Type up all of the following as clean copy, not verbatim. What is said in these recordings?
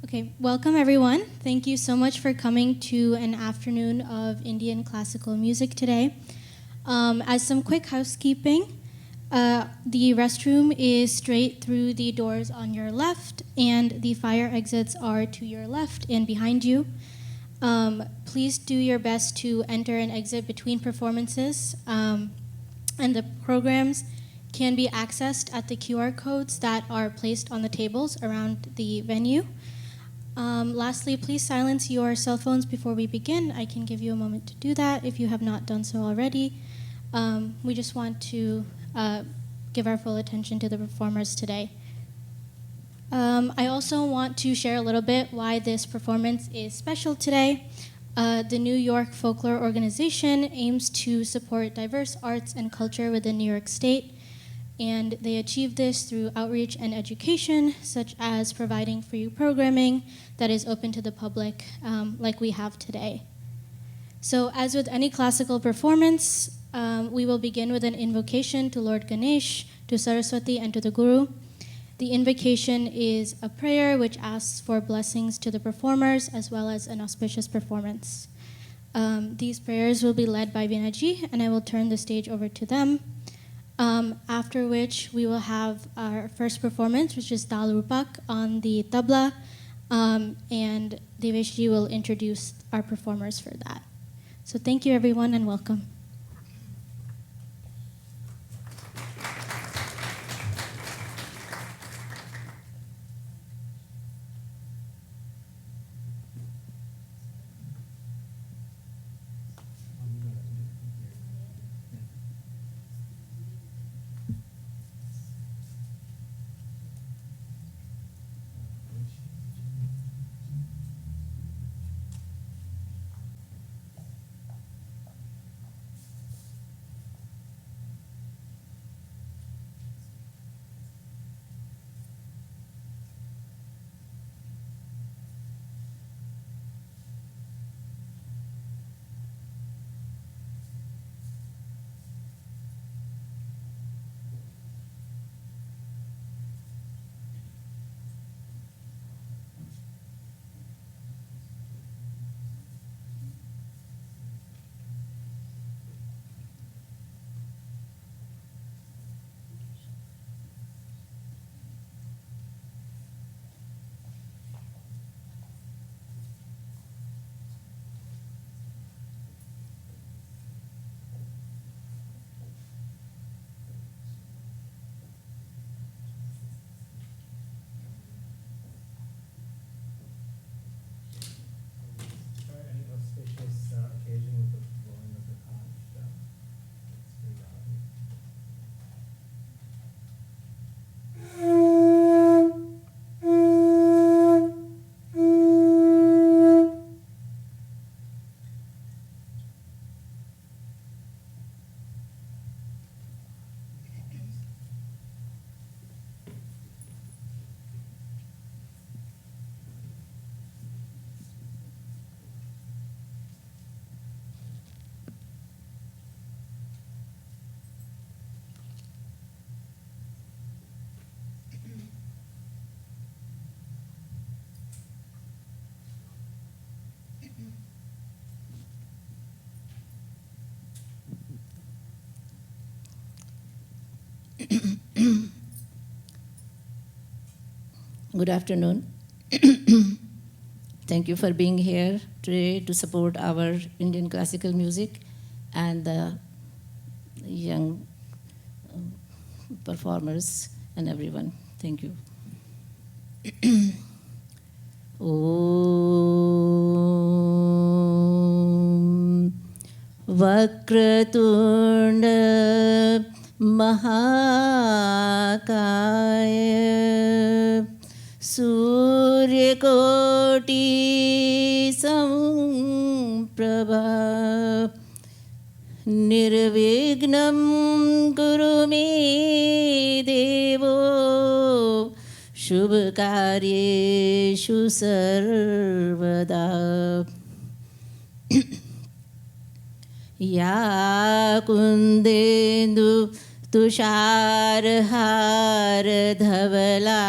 Okay, welcome everyone. Thank you so much for coming to an afternoon of Indian classical music today. As some quick housekeeping, the restroom is straight through the doors on your left, and the fire exits are to your left and behind you. Please do your best to enter and exit between performances, and the programs can be accessed at the QR codes that are placed on the tables around the venue. Lastly, please silence your cell phones before we begin. I can give you a moment to do that if you have not done so already. We just want to give our full attention to the performers today. I also want to share a little bit why this performance is special today. The New York Folklore Organization aims to support diverse arts and culture within New York State, and they achieve this through outreach and education, such as providing free programming that is open to the public, like we have today. So as with any classical performance, we will begin with an invocation to Lord Ganesh, to Saraswati, and to the Guru. The invocation is a prayer which asks for blessings to the performers as well as an auspicious performance. These prayers will be led by Veena ji, and I will turn the stage over to them. After which we will have our first performance, which is Tal Rupak on the tabla, and Devesh ji will introduce our performers for that. So thank you everyone and welcome. Good afternoon. Thank you for being here today to support our Indian classical music and the young performers and everyone. Thank you. Om Vakratunda Mahakaya Suryakoti Samprabha Nirvignam Guru me Devo Shubhakaryeshu Sarvada Ya Kundendu Tusharhar Dhavala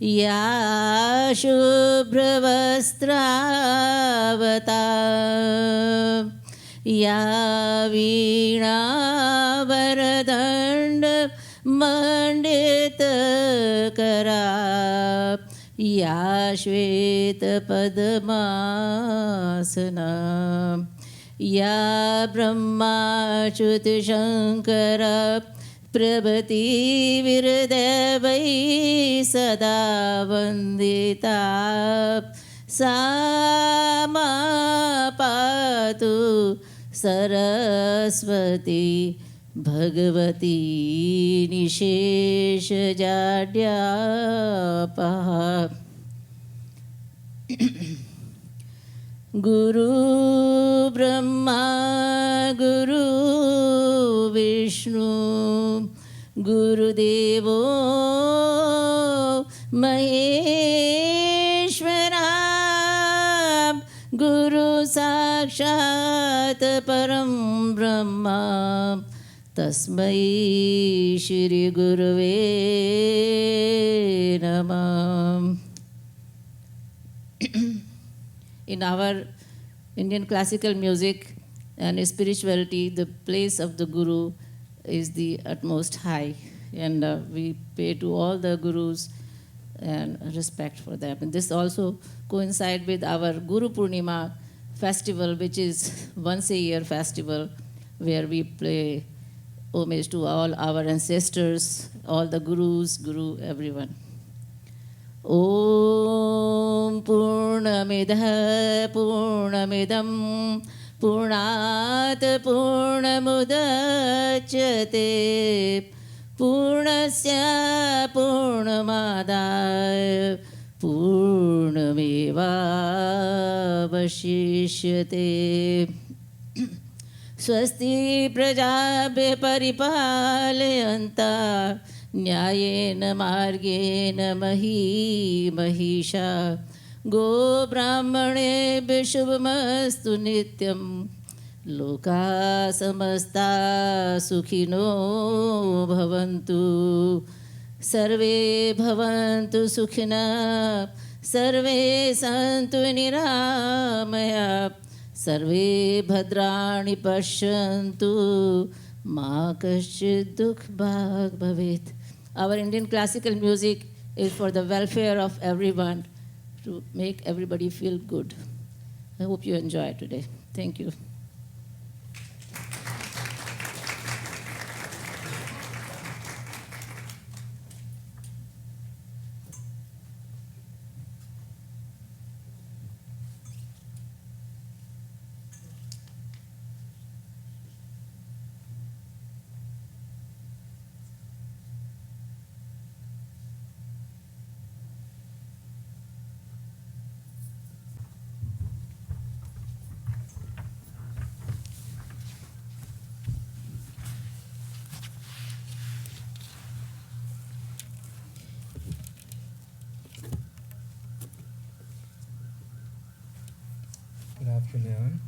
या शुभ्रवस्त्रावता या वीणावरदण्ड मण्डितकरा या श्वेतपद्मासना या ब्रह्माच्युतशङ्कर प्रभृतिविरदैवै सदा वन्दिता सा मा पातु सरस्वती भगवती निशेषजाड्यापः गुरु ब्रह्मा गुरु विष्णु गुरुदेवो महेश्वरा गुरु साक्षात् परं ब्रह्मा तस्मै श्री गुरवे नमः. In our Indian classical music and spirituality, the place of the Guru is the utmost high, and we pay to all the Gurus and respect for them. And this also coincides with our Guru Purnima festival, which is once a year festival where we pay homage to all our ancestors, all the Gurus, Guru, everyone. Om Purnamidha Purnamidam Purnat Purnamudachyate Purnasya Purnamadaya Purnameva Vashishyate Swasti Prajabhya Paripalayanta न्यायेन मार्गेण मही महिषा गो ब्राह्मणेभ्यः शुभमस्तु नित्यं लोका समस्ता सुखिनो भवन्तु सर्वे भवन्तु सुखिनः सर्वे सन्तु निरामया सर्वे भद्राणि पश्यन्तु मा कश्चित् दुःखभाग् भवेत्. Our Indian classical music is for the welfare of everyone, to make everybody feel good. I hope you enjoy today. Thank you. Good afternoon.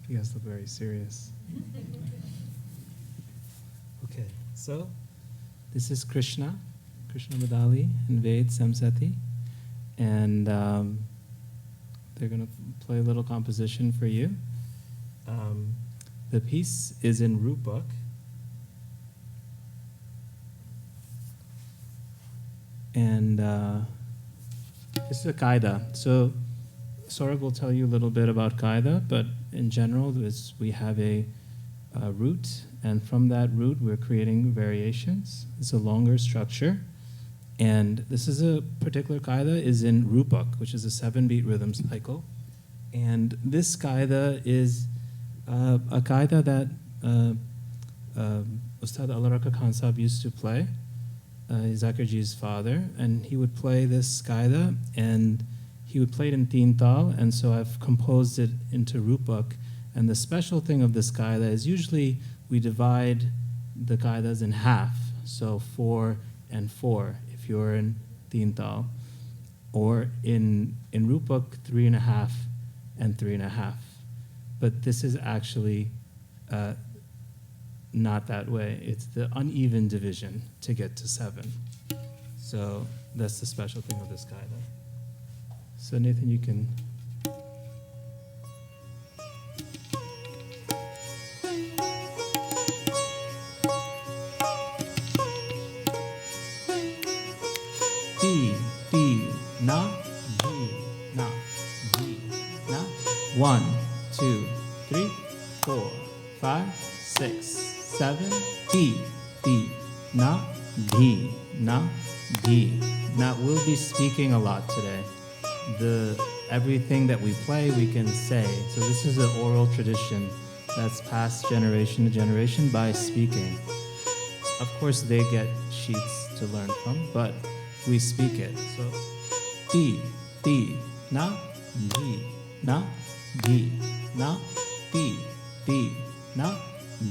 You guys look very serious. Okay, so this is Krishna Madali and Ved Samsati, and they're going to play a little composition for you. The piece is in Rupak. And this is a Qaida. So Saurav will tell you a little bit about Qaida, but in general, we have a root, and from that root, we're creating variations. It's a longer structure. And this is a particular Qaida is in Rupak, which is a 7-beat rhythm cycle. And this Qaida is a Qaida that Ustad Alaraka Khan Sahib used to play, Zakirji's father, and he would play this Qaida, and he would play it in Teen Tal, and so I've composed it into Rupak, And the special thing of this qaida is usually we divide the qaidas in half, so 4 and 4 if you're in Teen Tal, or in Rupak 3.5 and 3.5. But this is actually not that way. It's the uneven division to get to 7. So that's the special thing of this qaida. So Nathan, you can. D, D, na, G, na, G, na. 1, 2, 3, 4, 5, 6, 7. D, D, na, D, na, D. Now we'll be speaking a lot today. Everything that we play, we can say. So this is an oral tradition that's passed generation to generation by speaking. Of course, they get sheets to learn from, but we speak it. So, di, na, di, na, di, na, di, na, di, na,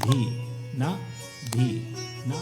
di, na, di, na,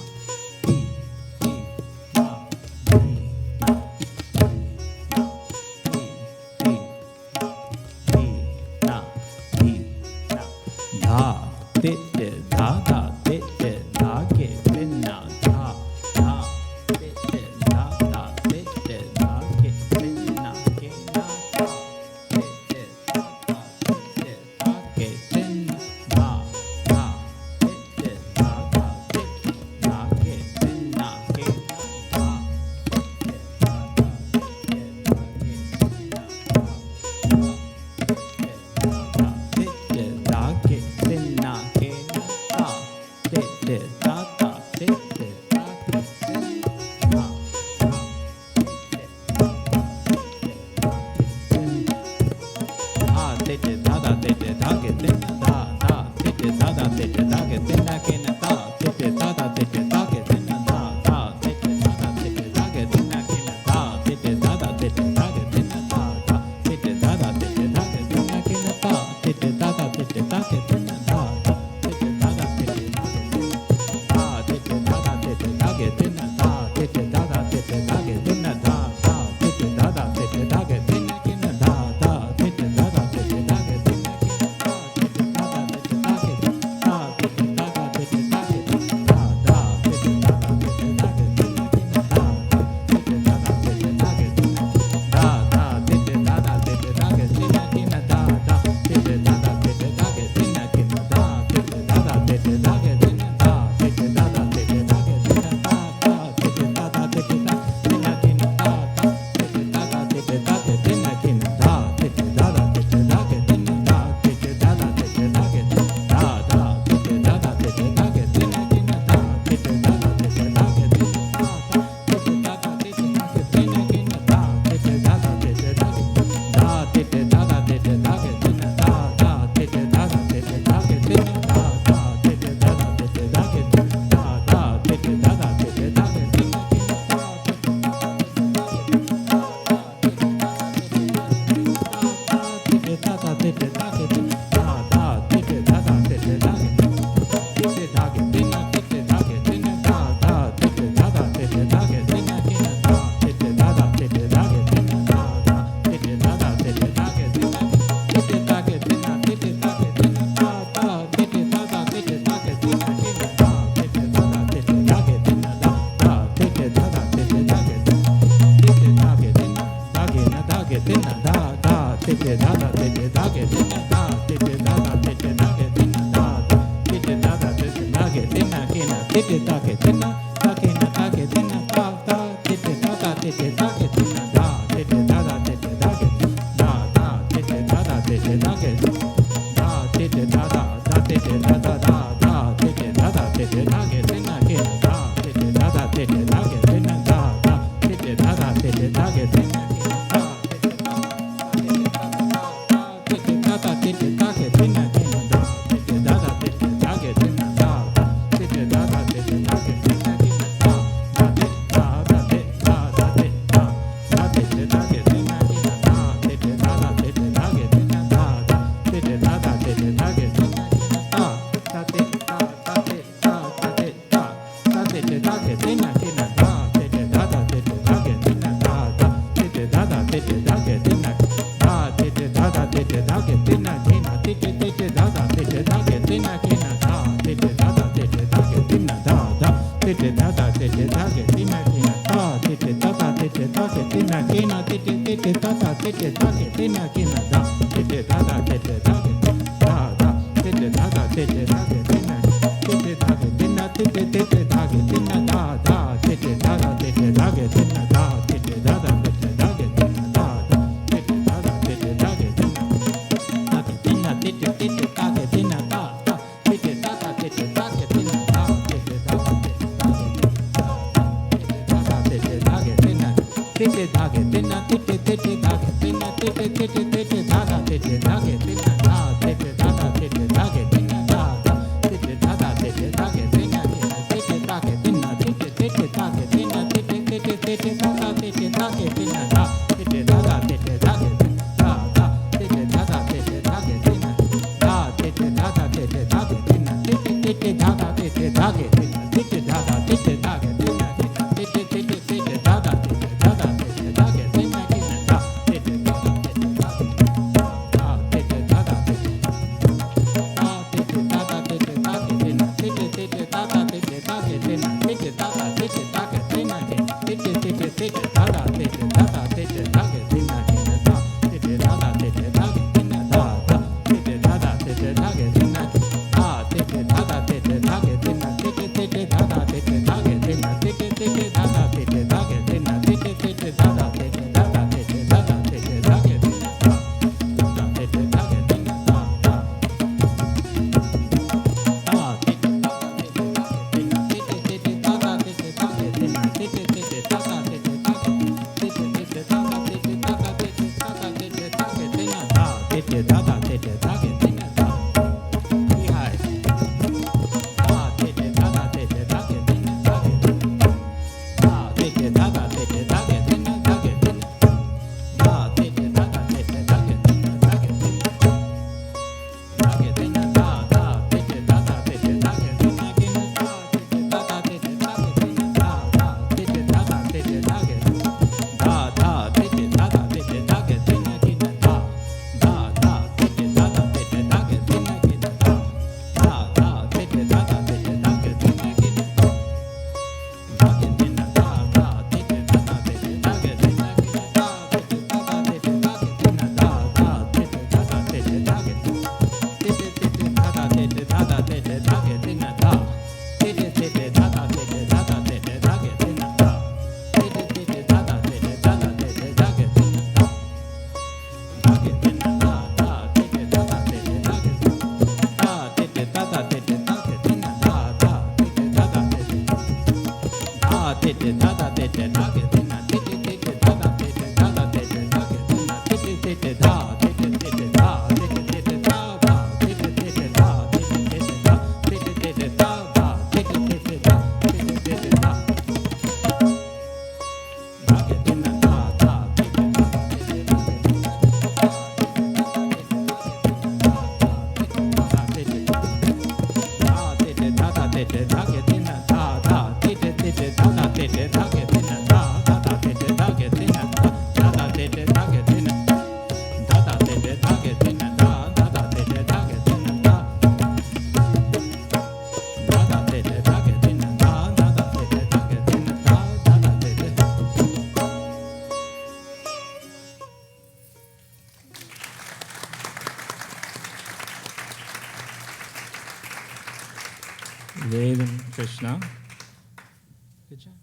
Ved and Krishna. Good job.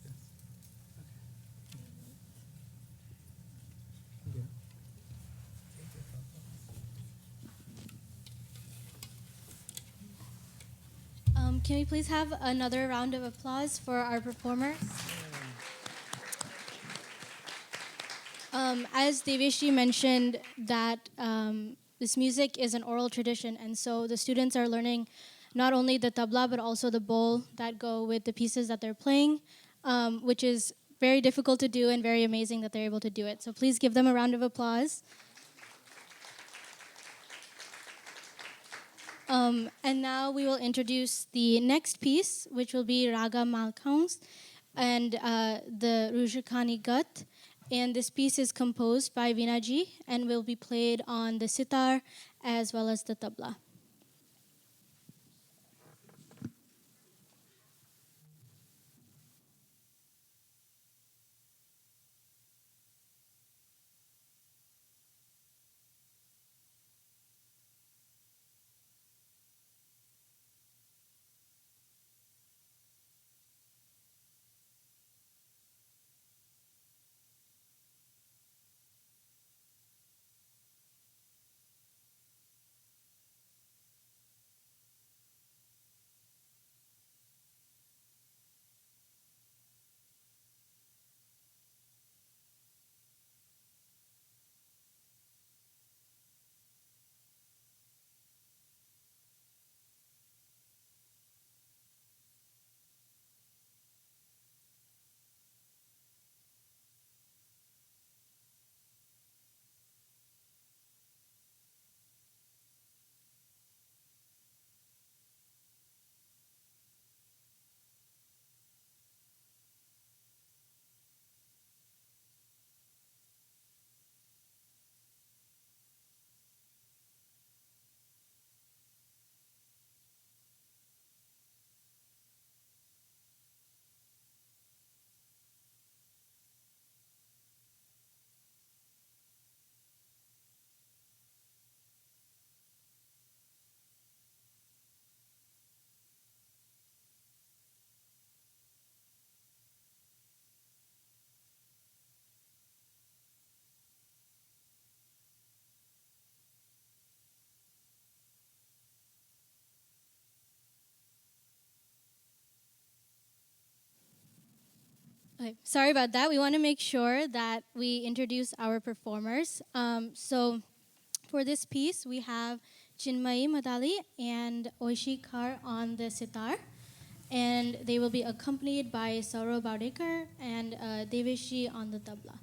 Can we please have another round of applause for our performers? As Deveshji mentioned, that this music is an oral tradition, and so the students are learning not only the tabla but also the bowl that go with the pieces that they're playing, which is very difficult to do and very amazing that they're able to do it. So please give them a round of applause. And now we will introduce the next piece, which will be Raga Malkaunst and the Rujukani Gut. And this piece is composed by Veena ji and will be played on the sitar as well as the tabla. Okay, sorry about that. We want to make sure that we introduce our performers. So for this piece, we have Chinmayi Madali and Oishi Kar on the sitar. And they will be accompanied by Saurav Bavdekar and Deveshi on the tabla.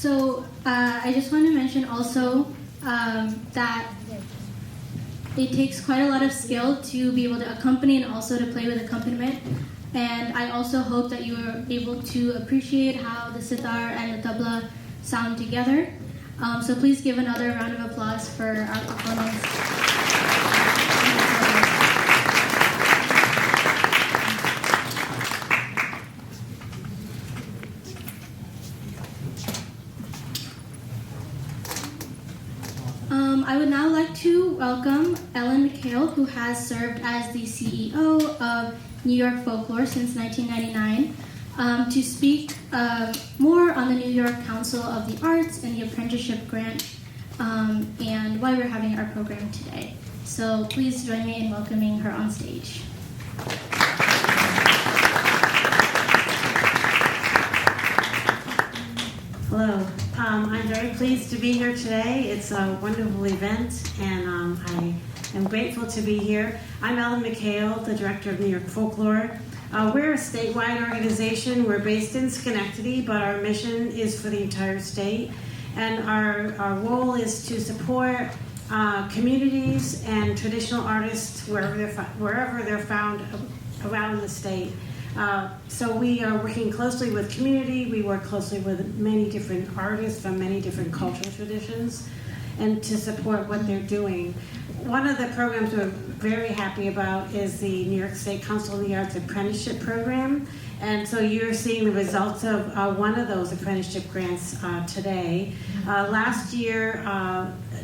So I just want to mention also that it takes quite a lot of skill to be able to accompany and also to play with accompaniment. And I also hope that you are able to appreciate how the sitar and the tabla sound together. So please give another round of applause for our performance. I would now like to welcome Ellen McHale, who has served as the CEO of New York Folklore since 1999, to speak more on the New York Council of the Arts and the Apprenticeship Grant and why we're having our program today. So please join me in welcoming her on stage. Hello. I'm very pleased to be here today. It's a wonderful event, and I am grateful to be here. I'm Ellen McHale, the director of New York Folklore. We're a statewide organization. We're based in Schenectady, but our mission is for the entire state. And our role is to support communities and traditional artists wherever they're found around the state. So we are working closely with community. We work closely with many different artists from many different cultural traditions, and to support what they're doing. One of the programs we're very happy about is the New York State Council of the Arts Apprenticeship Program. And so you're seeing the results of one of those apprenticeship grants today. Last year,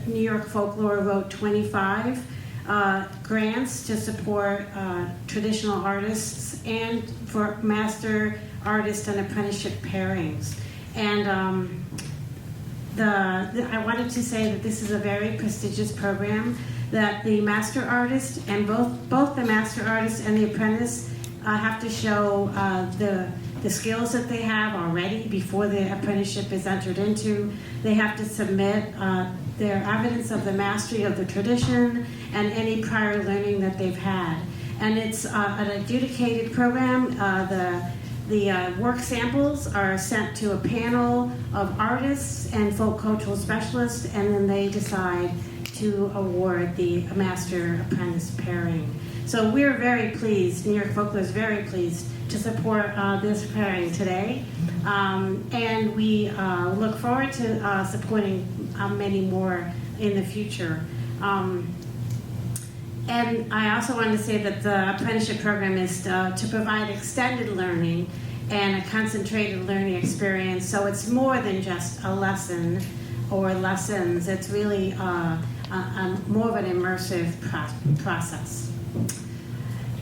New York Folklore wrote 25 grants to support traditional artists and for master artist and apprenticeship pairings. And I wanted to say that this is a very prestigious program, that the master artist and both the master artist and the apprentice have to show the skills that they have already before the apprenticeship is entered into. They have to submit their evidence of the mastery of the tradition and any prior learning that they've had. And it's an adjudicated program. The work samples are sent to a panel of artists and folk cultural specialists, and then they decide to award the master-apprentice pairing. So we're very pleased, New York Folklore is very pleased to support this pairing today. And we look forward to supporting many more in the future. And I also want to say that the apprenticeship program is to provide extended learning and a concentrated learning experience. So it's more than just a lesson or lessons. It's really more of an immersive process.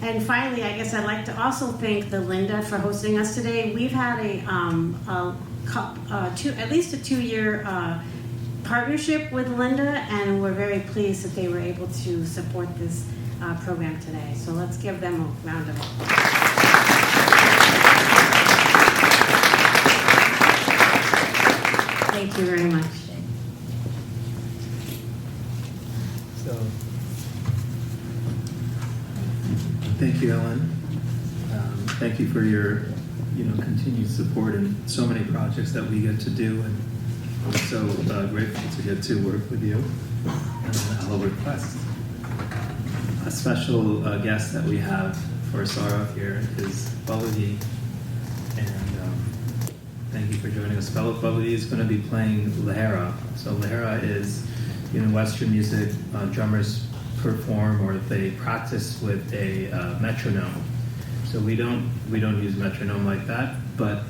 And finally, I guess I'd like to also thank the Linda for hosting us today. We've had at least a 2-year partnership with Linda, and we're very pleased that they were able to support this program today. So let's give them a round of applause. Thank you very much. So, thank you, Ellen. Thank you for your, continued support in so many projects that we get to do, and I'm so grateful to get to work with you. And I'll request a special guest that we have for Saurav here is Bavdekar, and thank you for joining us. Bavdekar is going to be playing Lehera. So Lehera is, Western music, drummers perform or they practice with a metronome. So we don't use metronome like that, but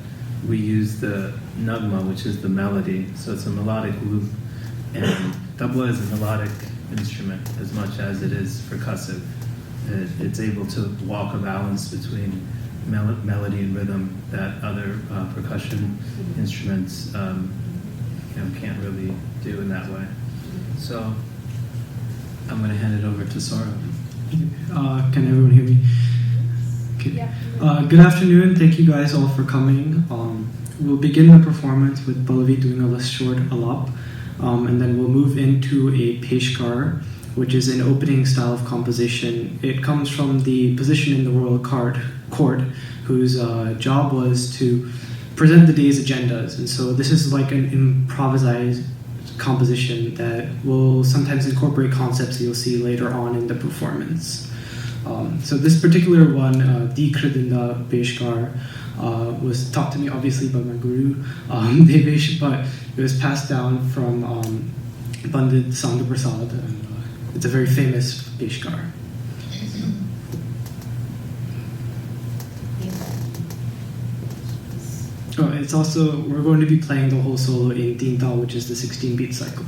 we use the nagma, which is the melody. So it's a melodic loop, and tabla is a melodic instrument as much as it is percussive. It's able to walk a balance between melody and rhythm that other percussion instruments can't really do in that way. So I'm going to hand it over to Saurav. Can everyone hear me? Okay. Yeah. Good afternoon. Thank you guys all for coming. We'll begin the performance with Pallavi doing a short alap, and then we'll move into a peshkar, which is an opening style of composition. It comes from the position in the royal court, whose job was to present the day's agendas. And so this is like an improvised composition that will sometimes incorporate concepts you'll see later on in the performance. So this particular one, Dikridinda Peshkar, was taught to me obviously by my guru, Devesh, but it was passed down from Pandit Sangha Prasad, and it's a very famous Peshkar. Oh, it's also, we're going to be playing the whole solo in Teen Tal, which is the 16-beat cycle.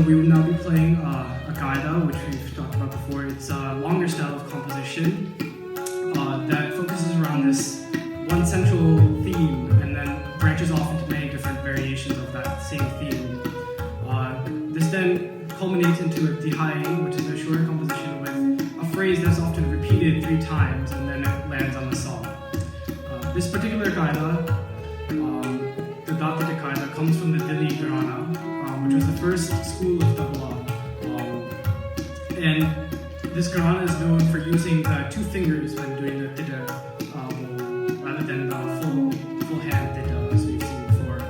we will now be playing a gaida, which we've talked about before. It's a longer style of composition that focuses around this one central theme and then branches off into many different variations of that same theme. This then culminates into the hai, which is a shorter composition with a phrase that's often repeated 3 times and then it lands on the song. This particular gaida, the Dhatita Kaida, comes from the Delhi Gharana, which was the first school of tabla. And this Gharana is known for using 2 fingers when doing the tida, rather than full hand tida as we've seen before.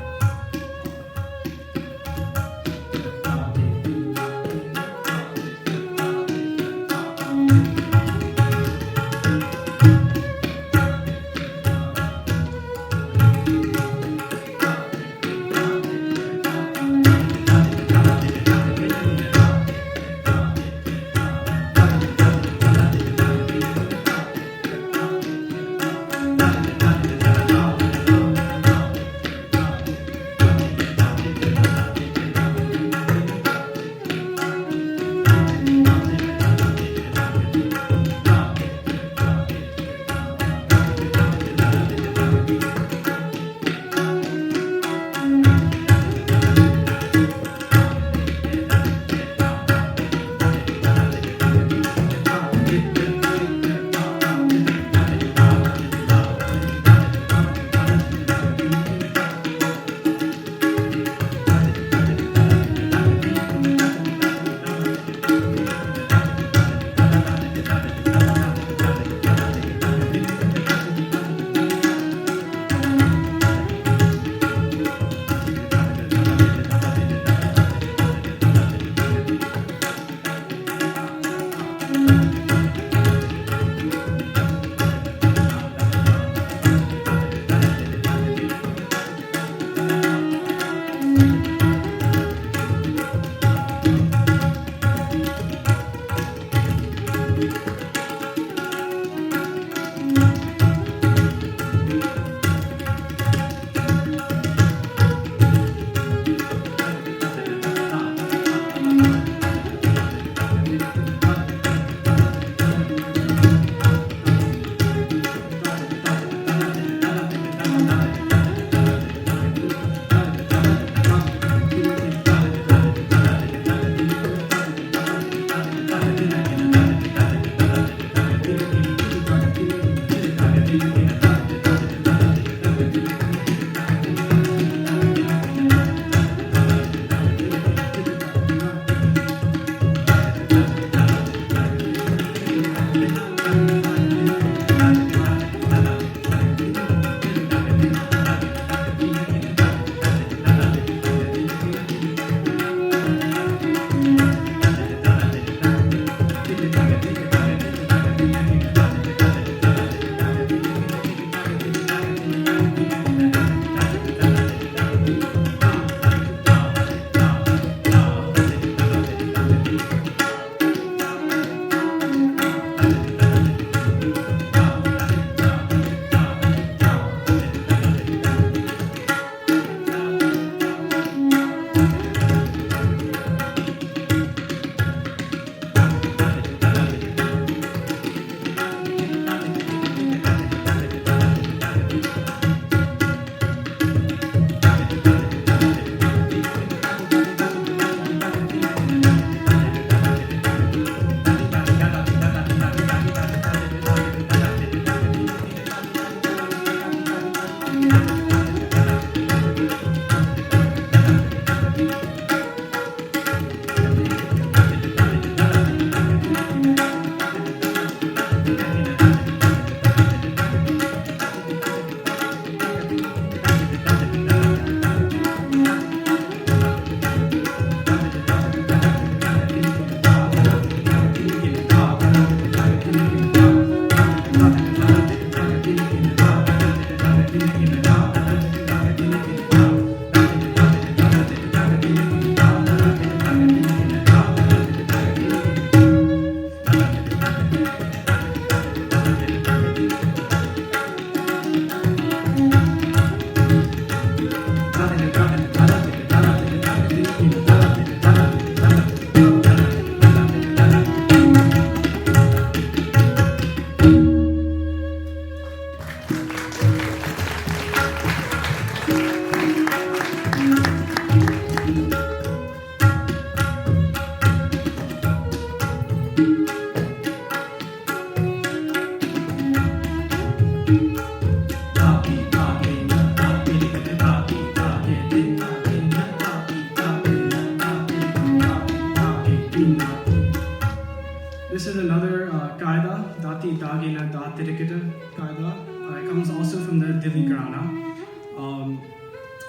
This is another qaida, Dati Dagina Datirikita qaida. It comes also from the Dili Grana.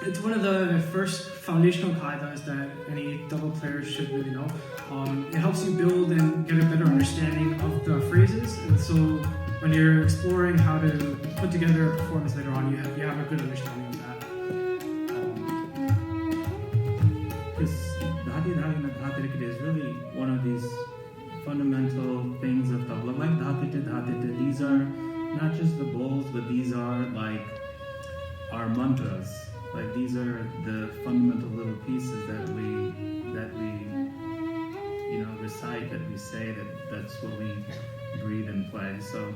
It's one of the first foundational qaidas that any double player should really know. It helps you build and get a better understanding of the phrases, and so when you're exploring how to put together a performance later on, you have a good understanding of that. This Dhati Dhagina Dhatirikita is really one of these fundamental things of tabla, like Dhatita Dhatita. These are not just the bowls, but these are like our mantras. Like these are the fundamental little pieces that we recite, that we say, that's what we breathe and play. So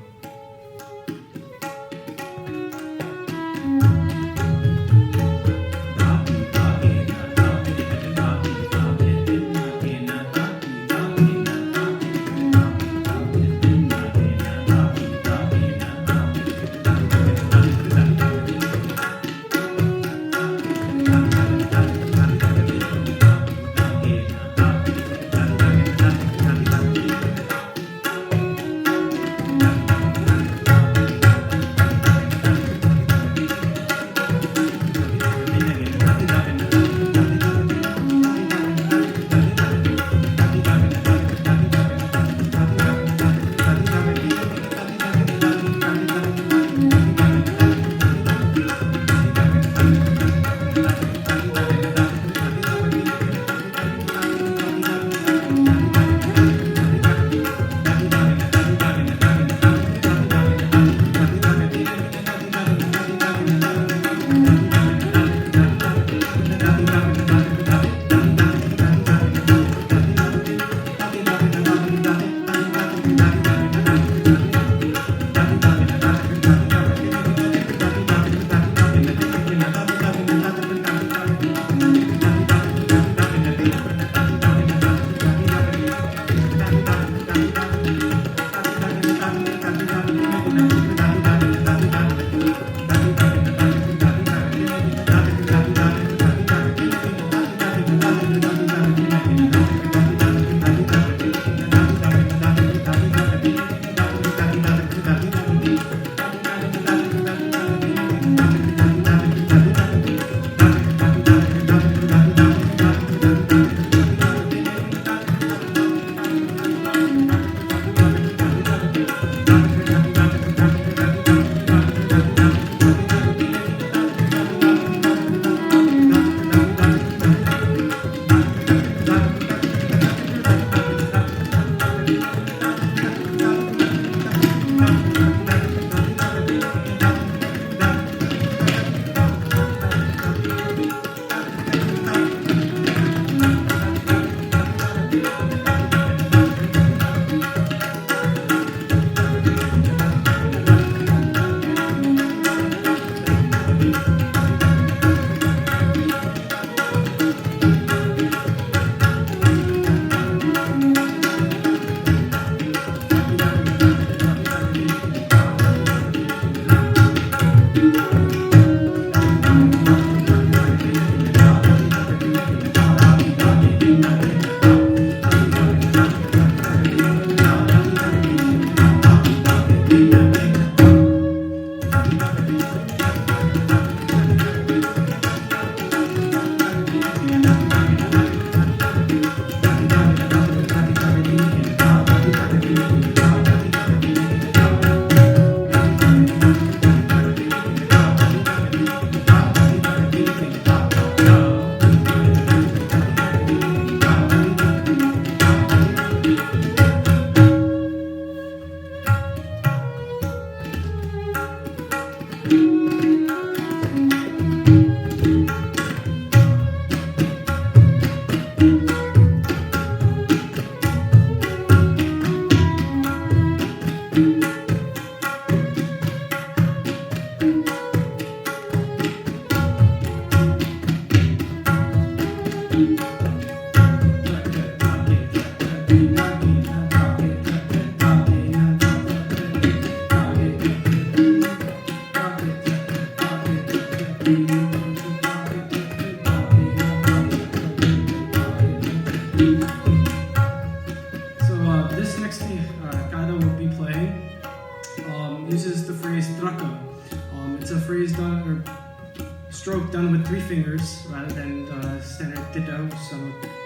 done with 3 fingers rather than the standard ditto, so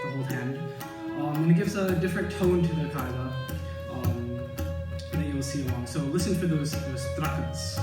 the whole hand. And it gives a different tone to the kaida that you'll see along. So listen for those trakats.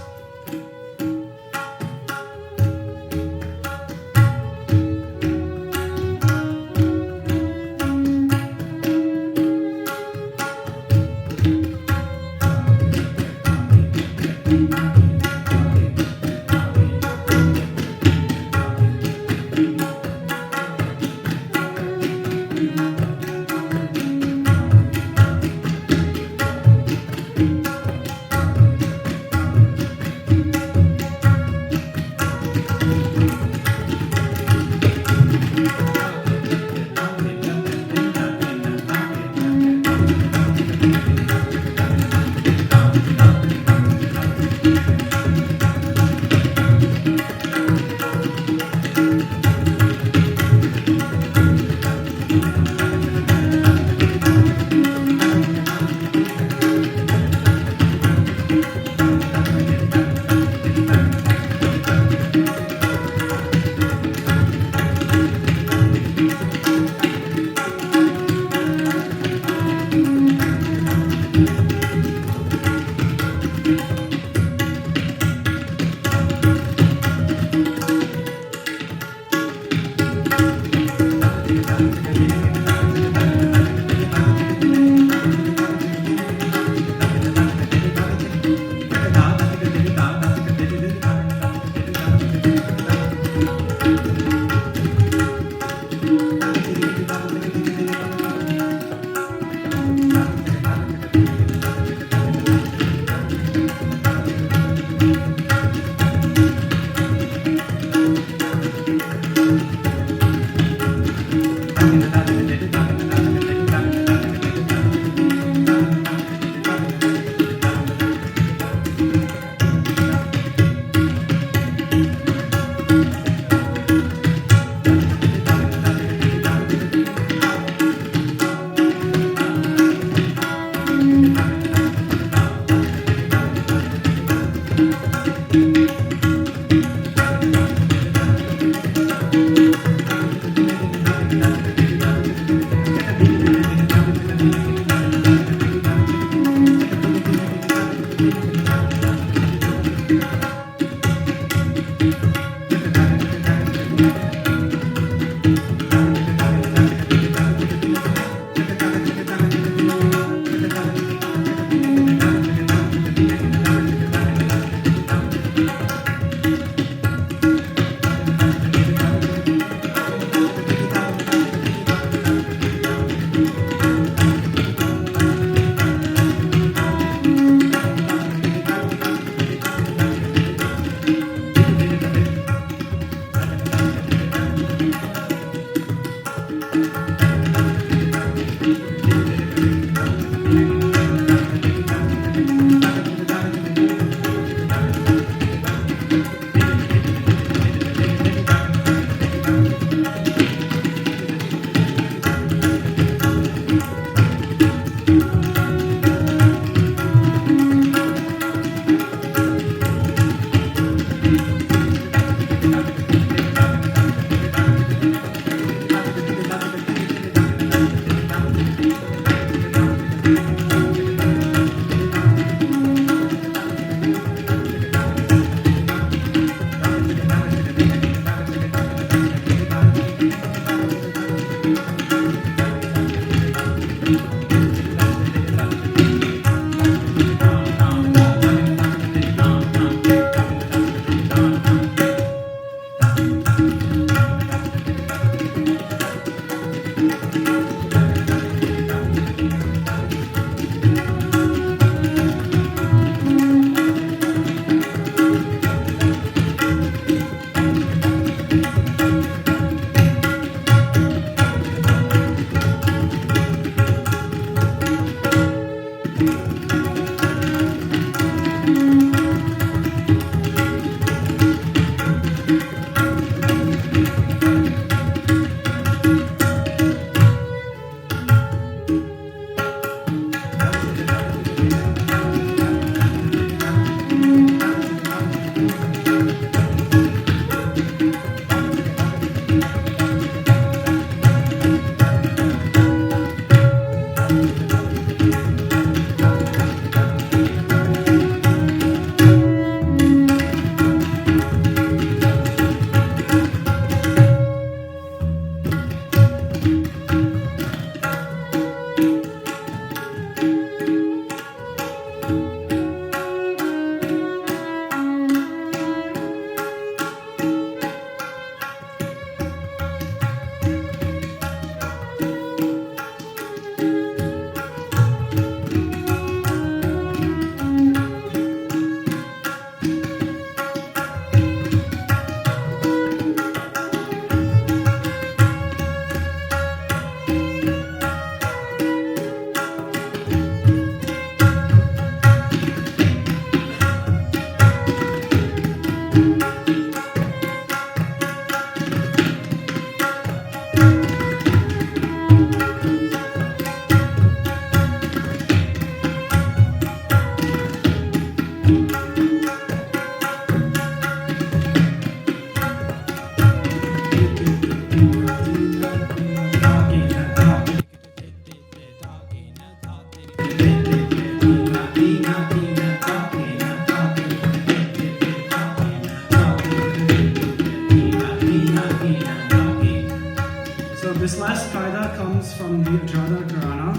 This last qaida comes from the Ajada Gharana.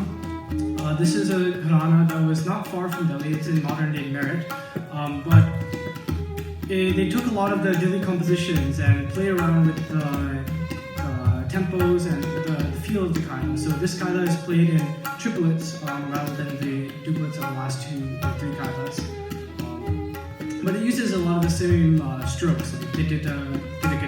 This is a gharana that was not far from Delhi. It's in modern-day Meerut, but they took a lot of the Delhi compositions and played around with the tempos and the feel of the qaida. So this qaida is played in triplets rather than the duplets of the last 2 or 3 qaidas. But it uses a lot of the same strokes. Like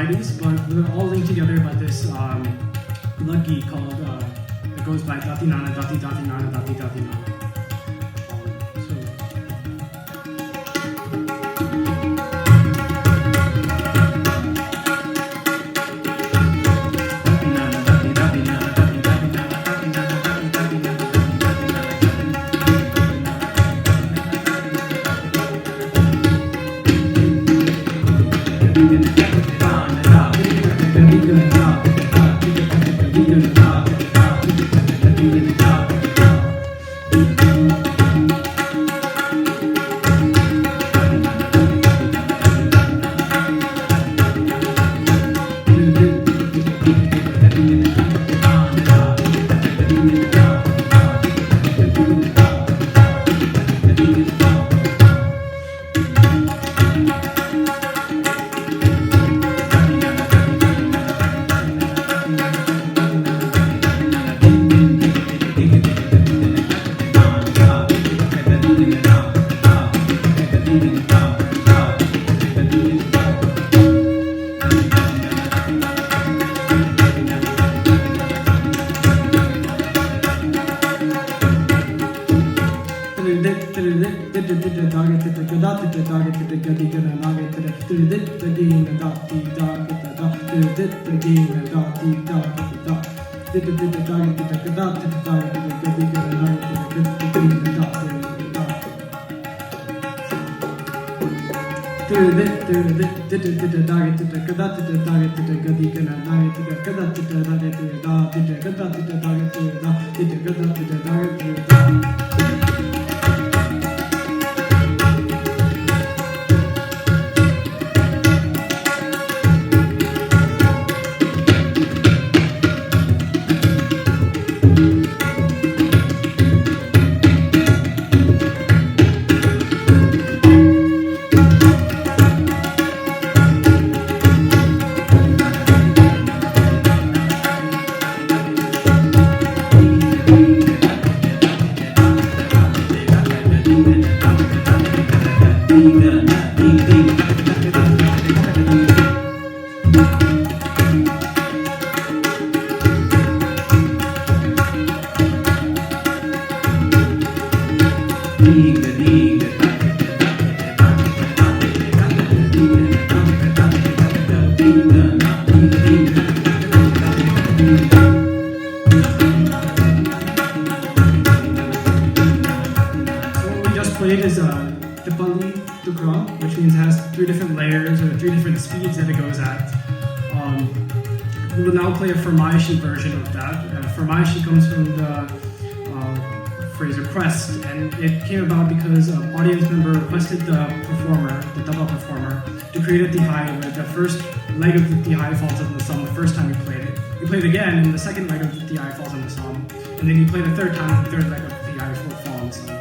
varieties, but we're all linked together by this lucky called, it goes by Dati Nana, Dati Dati Nana, Dati Dati Nana. Which means it has 3 different layers or 3 different speeds that it goes at. We will now play a Farmaishi version of that. Farmaishi comes from the phrase request, and it came about because an audience member requested the performer, the double performer, to create a tihai where the first leg of the tihai falls on the psalm the first time you played it. You play it again, and the second leg of the tihai falls on the psalm, and then you play the third time, and the third leg of the tihai will fall on the psalm.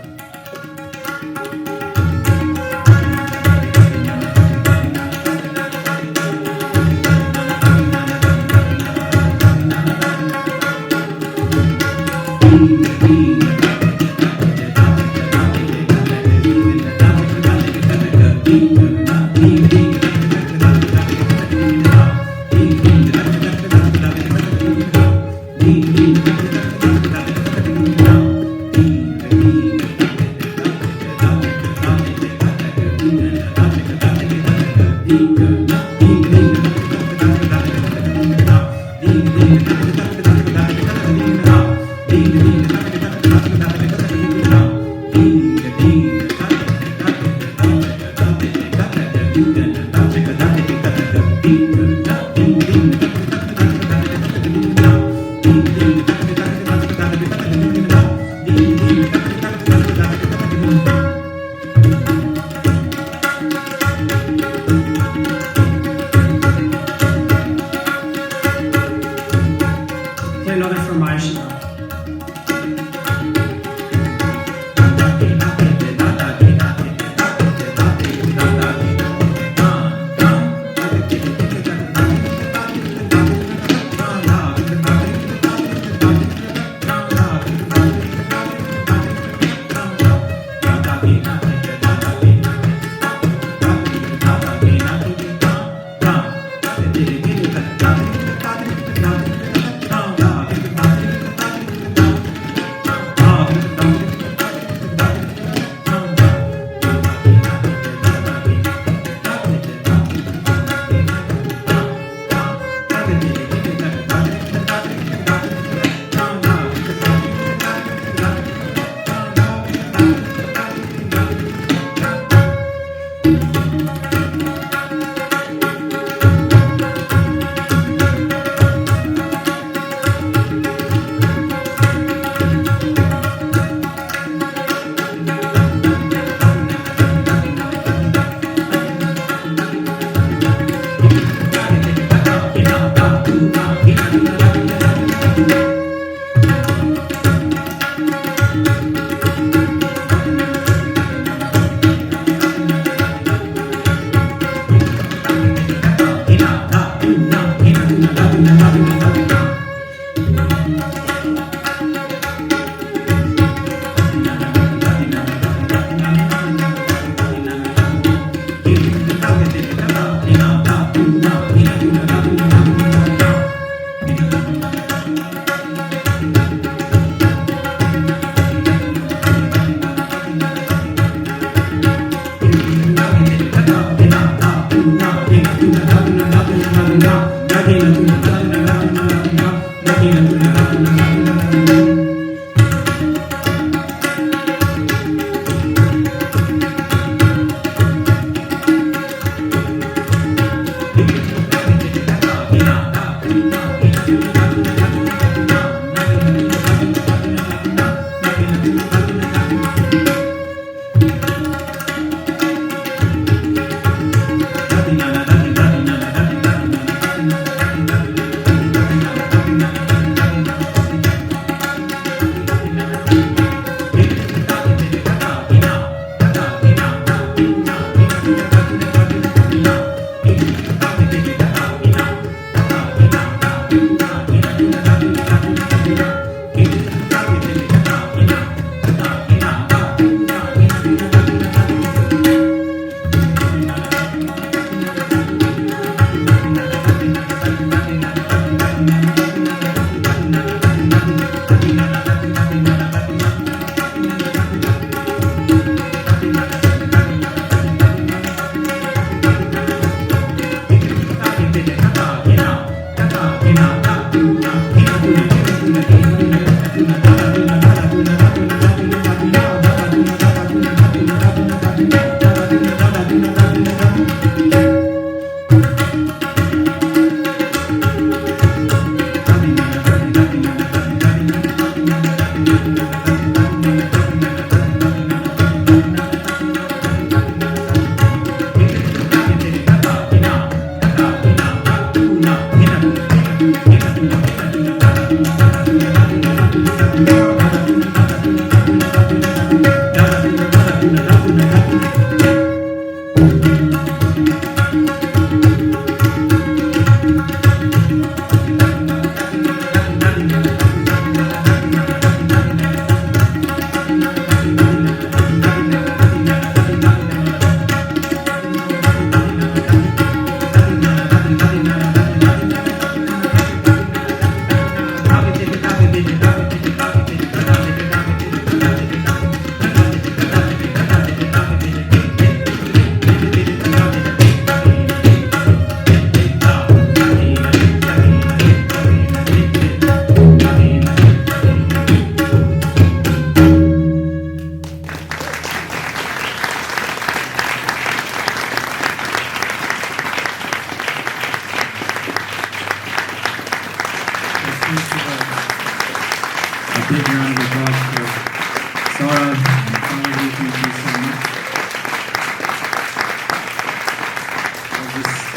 Saurav, thank you so much.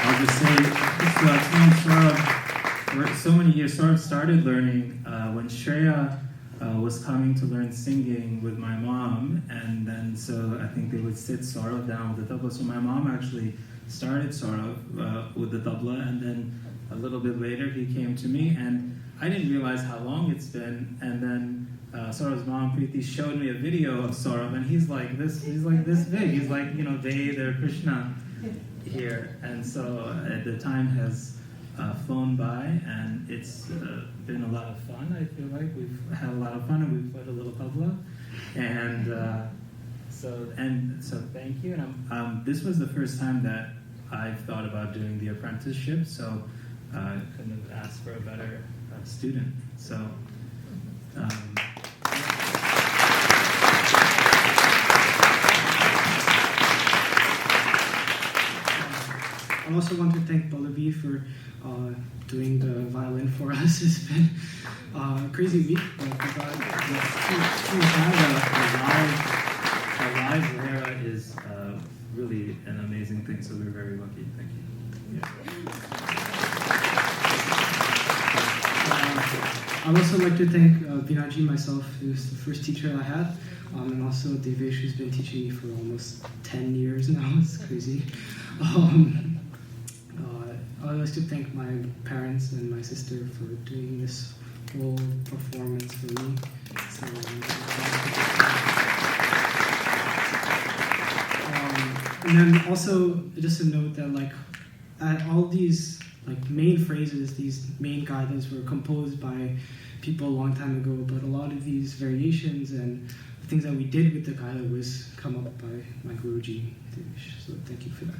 I'll just say, Saurav, for so many years, Saurav started learning when Shreya was coming to learn singing with my mom, and then so I think they would sit Saurav down with the tabla. So my mom actually started Saurav with the tabla, and then a little bit later he came to me, and I didn't realize how long it's been, and then Saurav's mom, Preeti, showed me a video of Saurav, and he's like this big. He's like, Veda, Krishna here. And so the time has flown by, and it's been a lot of fun. I feel like we've had a lot of fun, and we've played a little tabla. And so thank you. And this was the first time that I've thought about doing the apprenticeship, so I couldn't have asked for a better student. So I also want to thank Pallavi for doing the violin for us. It's been a crazy week, but we got to have a live Vera is really an amazing thing, so we're very lucky. Thank you. Yeah. I'd also like to thank Veena ji, myself, who's the first teacher I had, and also Devesh, who's been teaching me for almost 10 years now. It's crazy. I'd like to thank my parents and my sister for doing this whole performance for me. So, and then also just a note that all these main phrases, these main guidelines were composed by people a long time ago, but a lot of these variations and the things that we did with the guideline was come up by my Guruji. So thank you for that.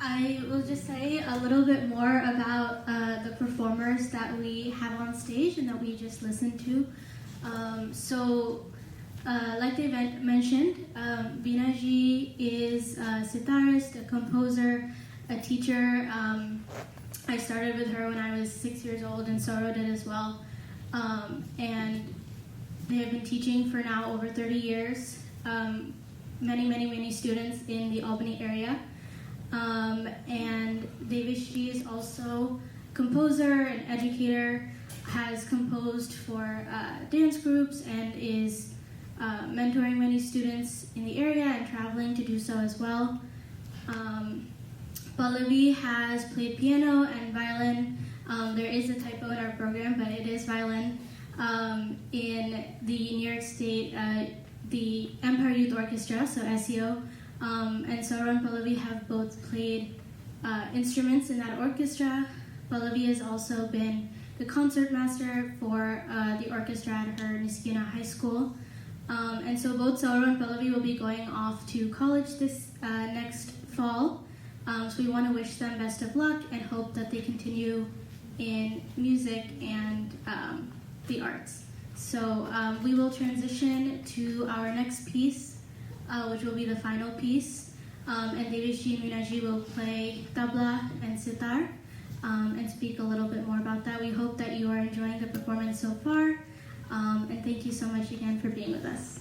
I will just say a little bit more about the performers that we have on stage and that we just listened to. Like they mentioned, Veena ji is a sitarist, a composer, a teacher. I started with her when I was 6 years old, and Saurav did as well. And they have been teaching for now over 30 years. Many students in the Albany area. And Devesh ji is also composer and educator, has composed for dance groups, and is mentoring many students in the area and traveling to do so as well. Pallavi has played piano and violin. There is a typo in our program, but it is violin. In the New York State, the Empire Youth Orchestra, so SEO. And Saurav and Pallavi have both played instruments in that orchestra. Pallavi has also been the concert master for the orchestra at her NYSCA High School. And so both Saurav and Pallavi will be going off to college this next fall. So we want to wish them best of luck and hope that they continue in music and the arts. So we will transition to our next piece, which will be the final piece. And Devesh ji and Veena ji will play tabla and sitar and speak a little bit more about that. We hope that you are enjoying the performance so far. And thank you so much again for being with us.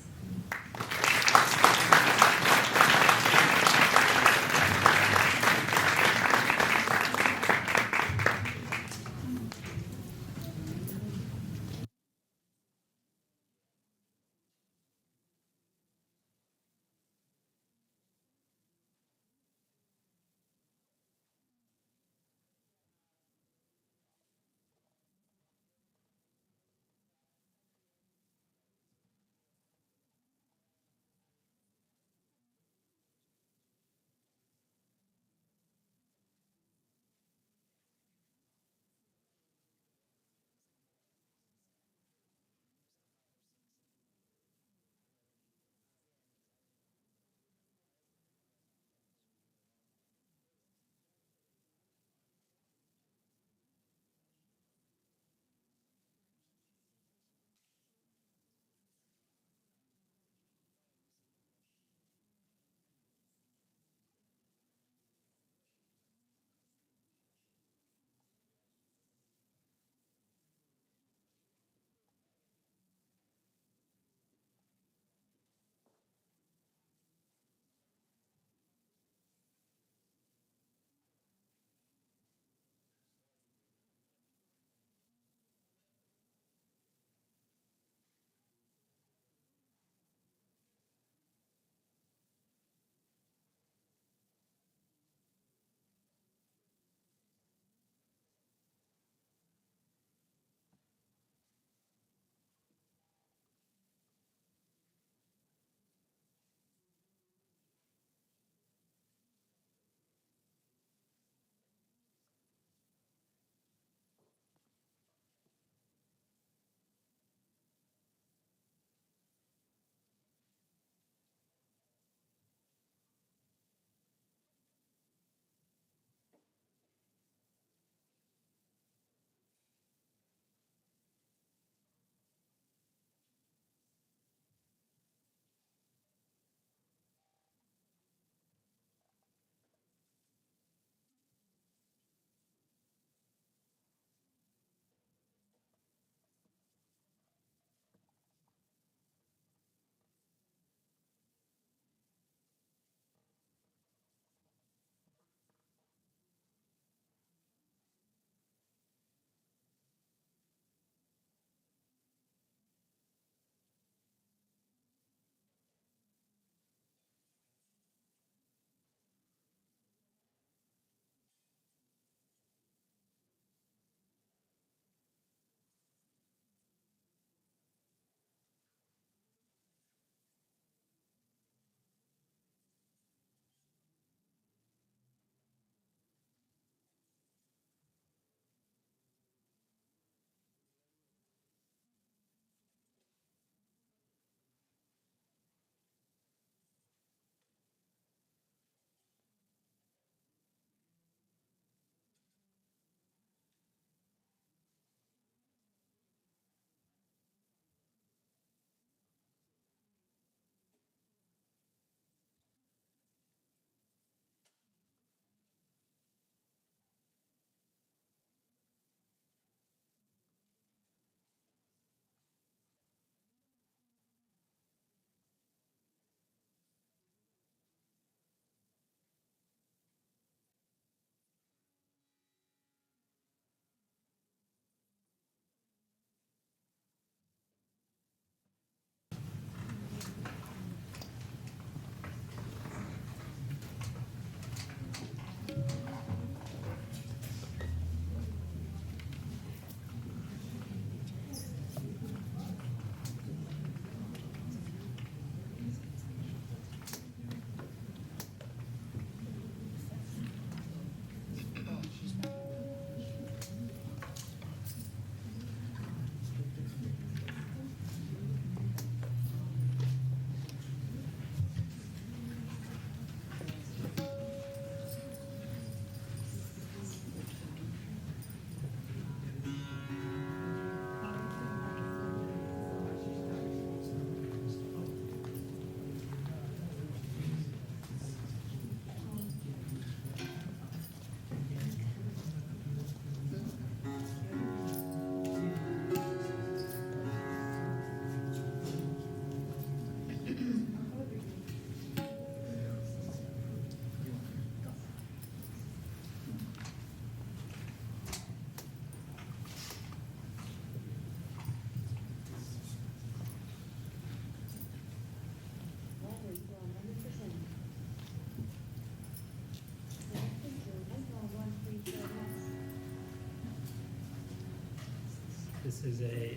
This is a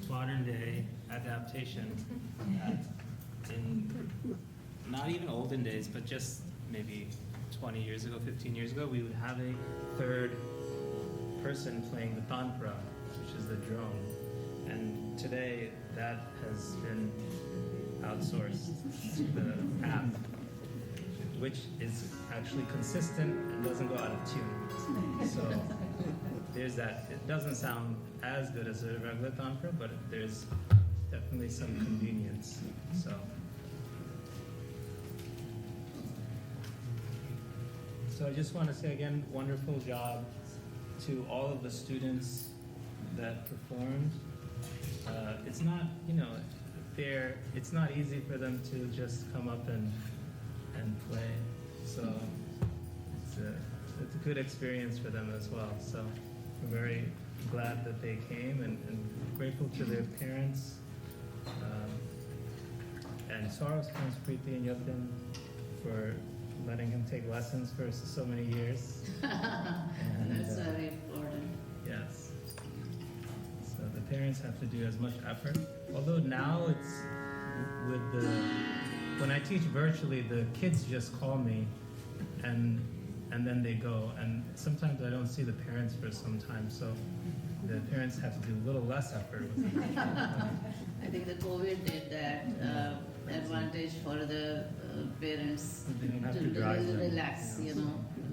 modern day adaptation that in not even olden days, but just maybe 20 years ago, 15 years ago, we would have a third person playing the tantra, which is the drone. And today that has been outsourced to the app, which is actually consistent and doesn't go out of tune. So there's that. It doesn't sound as good as a regular tantra, but there's definitely some convenience. So I just want to say again, wonderful job to all of the students that performed. It's not, it's not easy for them to just come up and play. So it's a good experience for them as well. So we're very glad that they came and grateful to their parents. And Saurav's parents, Preeti and Yatin, for letting him take lessons for so many years. And, that's very important. Yes. So the parents have to do as much effort. Although now it's when I teach virtually, the kids just call me and then they go. And sometimes I don't see the parents for some time, so the parents have to do a little less effort with them. I think the COVID did that advantage for the parents They don't have to to drive them. relax,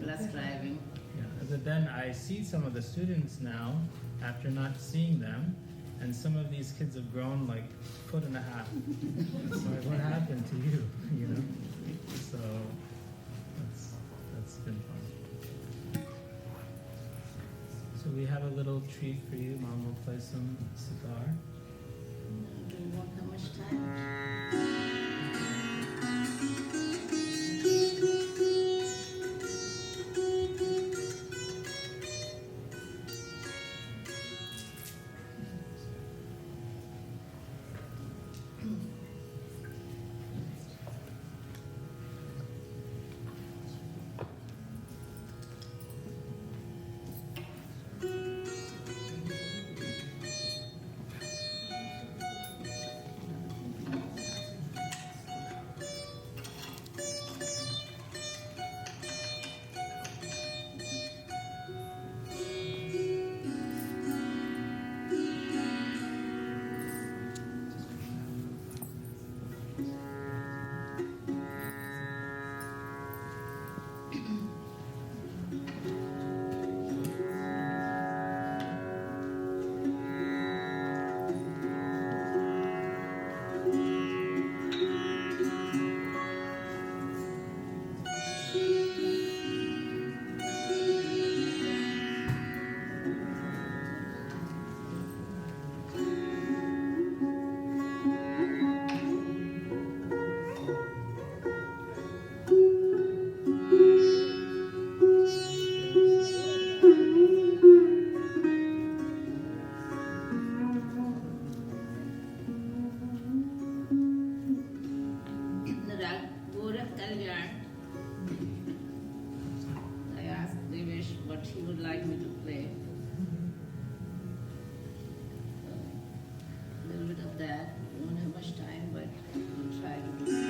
less driving. Yeah, but then I see some of the students now after not seeing them, and some of these kids have grown like a foot and a half. It's like, what happened to you? So that's been fun. So we have a little treat for you. Mom will play some sitar. Do you want how much time? Raag Gorakh Kalyan. I asked Devesh what he would like me to play. A little bit of that. We don't have much time, but we'll try to do this.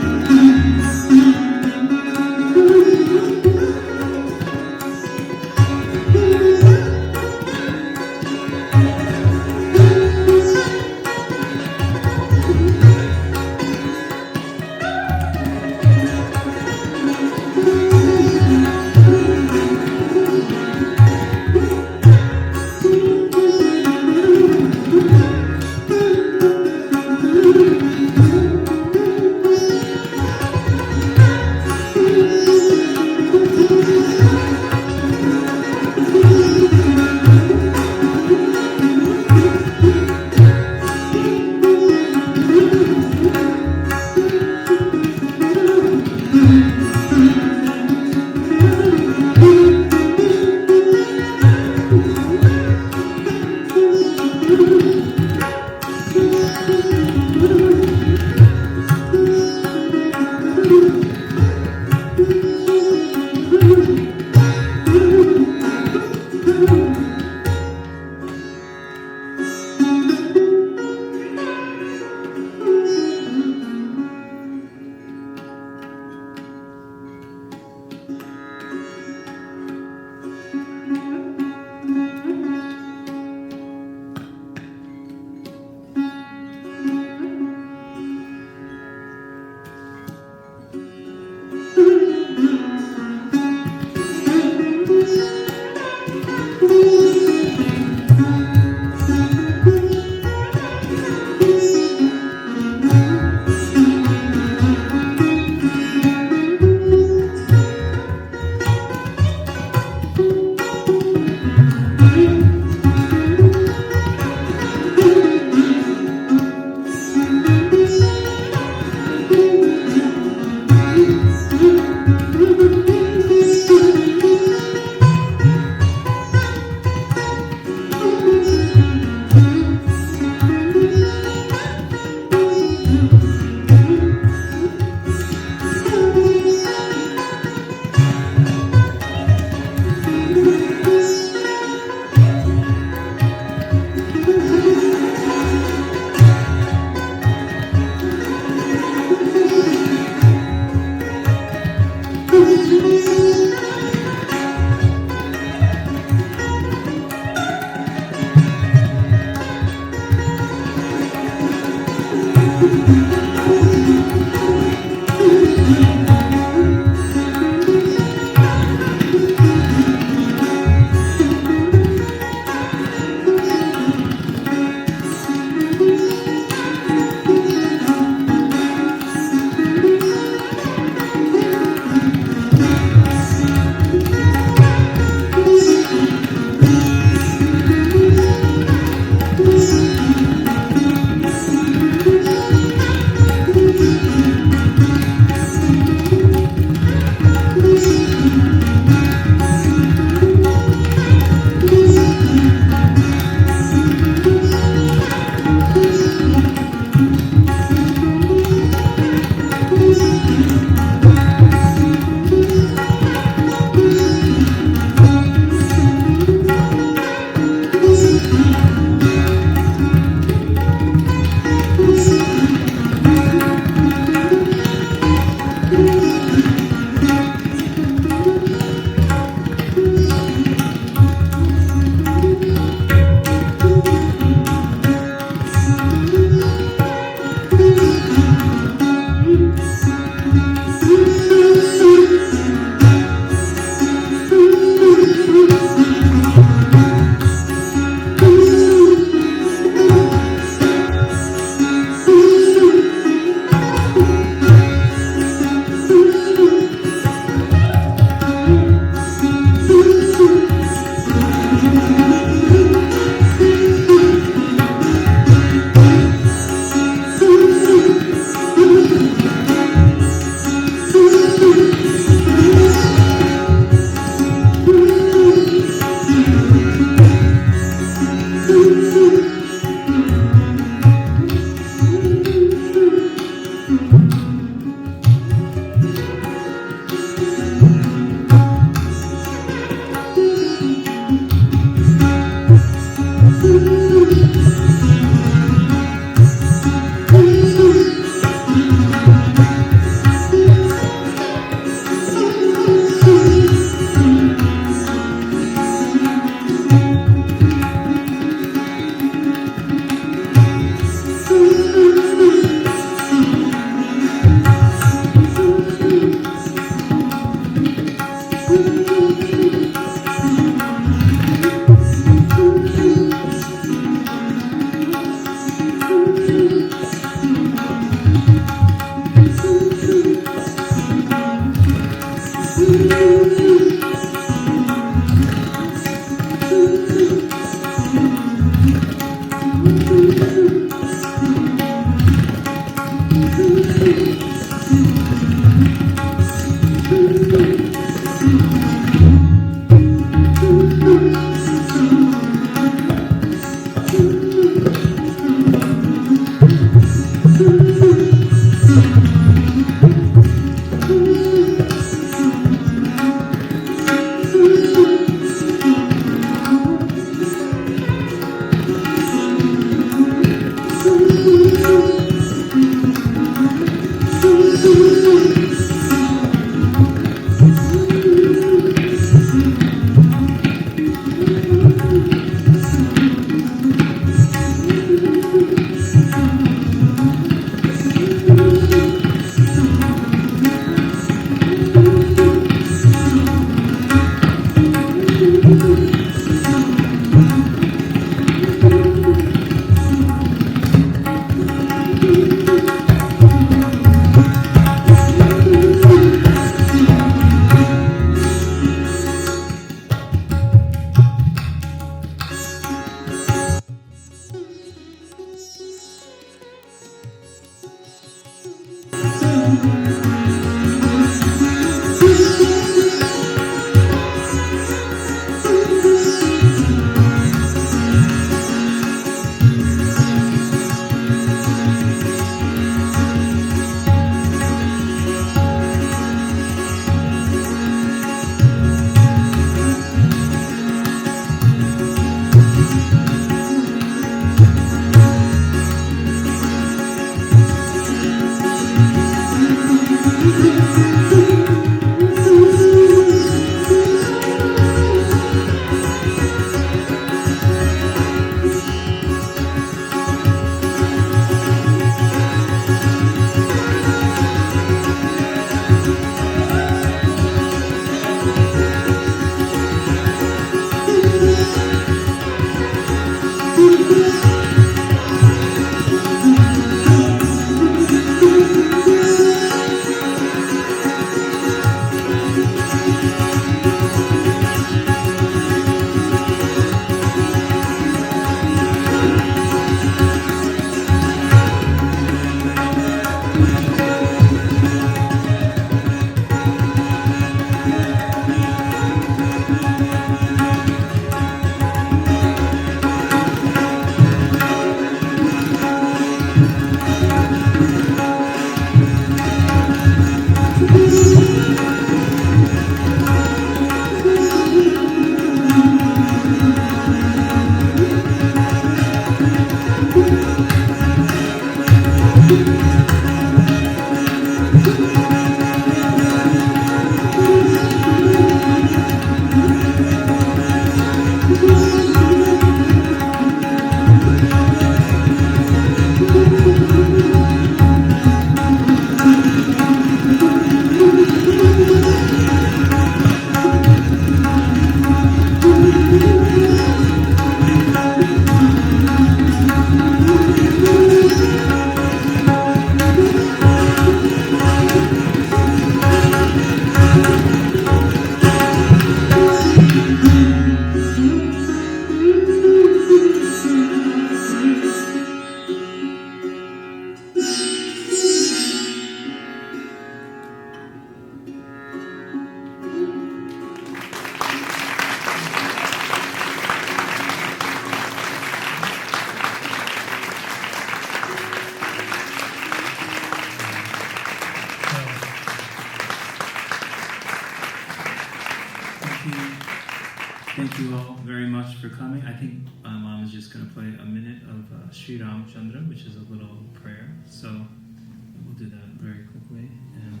Thank you all very much for coming. I think Mom is just going to play a minute of Sri Ram Chandra, which is a little prayer. So we'll do that very quickly, and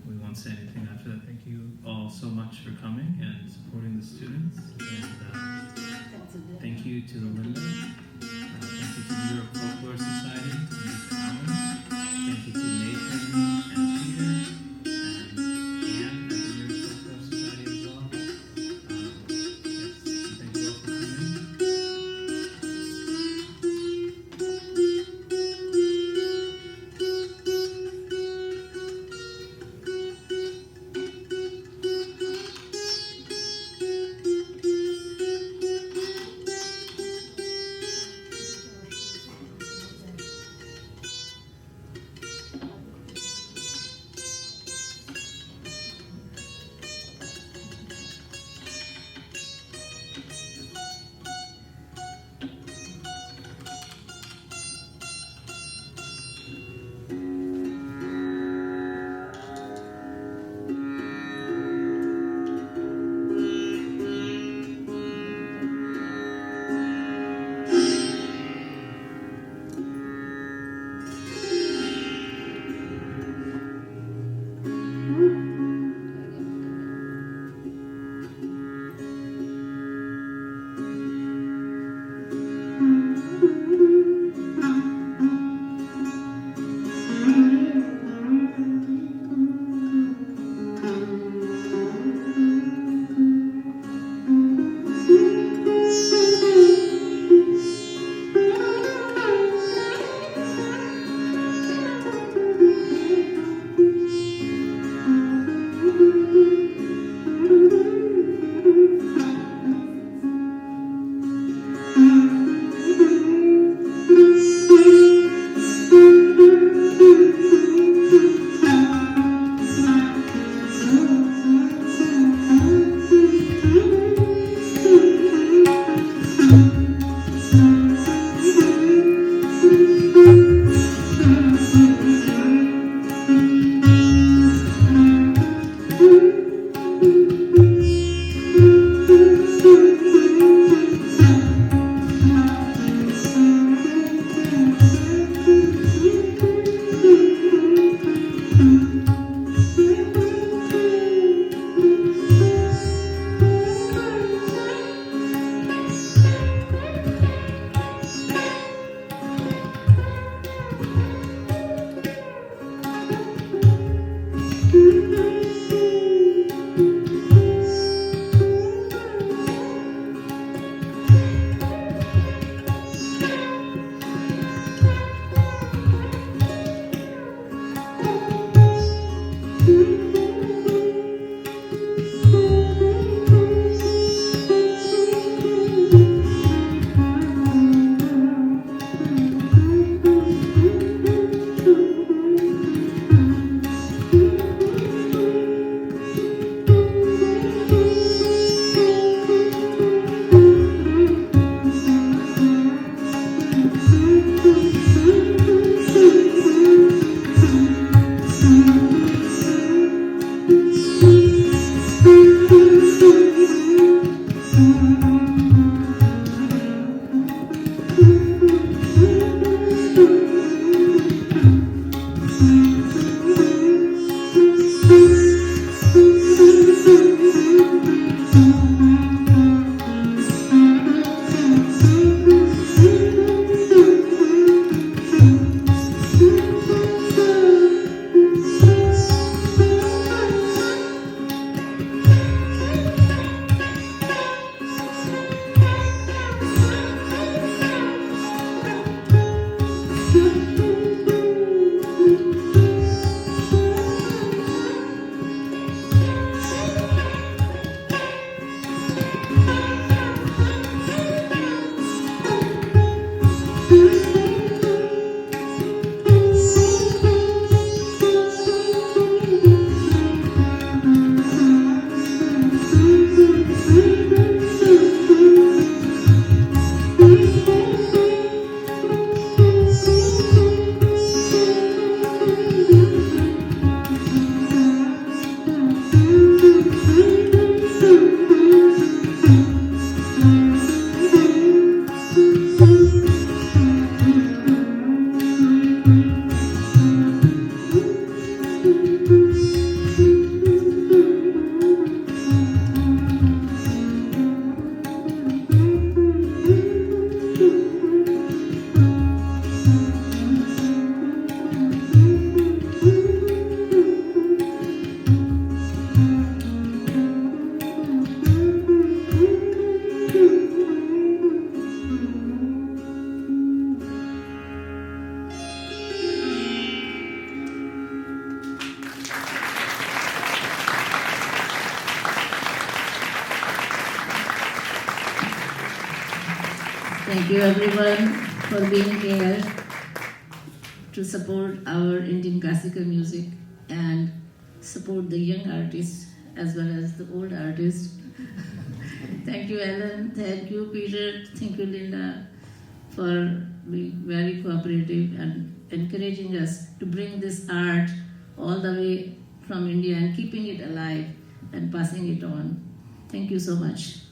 we won't say anything after that. Thank you all so much for coming and supporting the students. And thank you to the Linda. Thank you to the New York Folklore Society. Thank you to Alan. Thank you to Nathan and Peter and Anne at the New York Folklore Society as well. Yes, thank you all for coming. Thank you everyone for being here to support our Indian classical music and support the young artists as well as the old artists. Thank you, Ellen. Thank you, Peter. Thank you, Linda, for being very cooperative and encouraging us to bring this art all the way from India and keeping it alive and passing it on. Thank you so much.